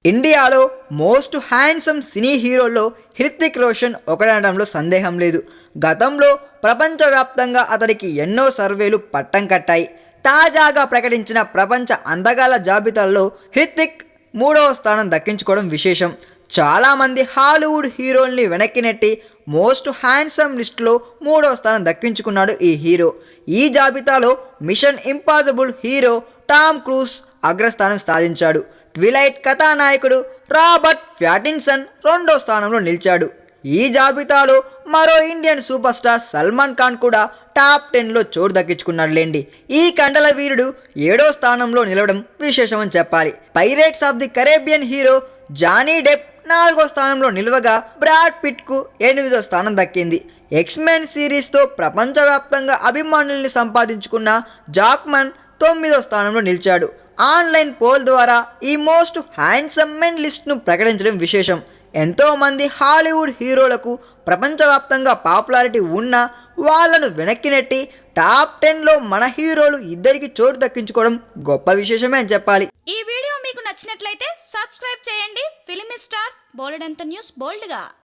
ఇండియాలో most handsome సినీ హీరోల్లో హృతిక్ రోషన్ ఒకడనడంలో సందేహం లేదు. గతంలో ప్రపంచవ్యాప్తంగా అతడికి ఎన్నో సర్వేలు పట్టం కట్టాయి. తాజాగా ప్రకటించిన ప్రపంచ అందగాల జాబితాలో హృతిక్ 3వ స్థానం దక్కించుకోవడం విశేషం. చాలామంది హాలీవుడ్ హీరోల్ని వెనక్కి నెట్టి మోస్ట్ హ్యాండ్సమ్ లిస్టులో 3వ స్థానం దక్కించుకున్నాడు ఈ హీరో. ఈ జాబితాలో Mission Impossible hero Tom Cruise అగ్రస్థానం సాధించాడు. ట్విలైట్ కథానాయకుడు రాబర్ట్ ప్యాటిన్సన్ 2వ స్థానంలో నిలిచాడు. ఈ జాబితాలో మరో Indian super star Salman Khan కూడా టాప్ 10లో చోటు దక్కించుకున్నాడులేండి. ఈ కండల వీరుడు 7వ స్థానంలో నిలవడం విశేషమని చెప్పాలి. Pirates of the Caribbean hero Johnny Depp 4వ స్థానంలో నిలవగా బ్రాడ్ పిట్కు 8వ స్థానం దక్కింది. ఎక్స్మెన్ సిరీస్తో ప్రపంచవ్యాప్తంగా అభిమానుల్ని సంపాదించుకున్న జాక్మన్ 9వ స్థానంలో నిలిచాడు. ఆన్లైన్ పోల్ ద్వారా ఈ మోస్ట్ హ్యాండ్సమ్ మెన్ లిస్ట్ను ప్రకటించడం విశేషం. ఎంతోమంది హాలీవుడ్ హీరోలకు ప్రపంచవ్యాప్తంగా పాపులారిటీ ఉన్నా వాళ్లను వెనక్కి నెట్టి టాప్ 10లో మన హీరోలు ఇద్దరికి చోటు దక్కించుకోవడం గొప్ప విశేషమే అని చెప్పాలి. ఈ వీడియో మీకు నచ్చినట్లయితే సబ్స్క్రైబ్ చేయండి. ఫిలిమి స్టార్స్ బోలెడంత న్యూస్ బోల్డ్గా.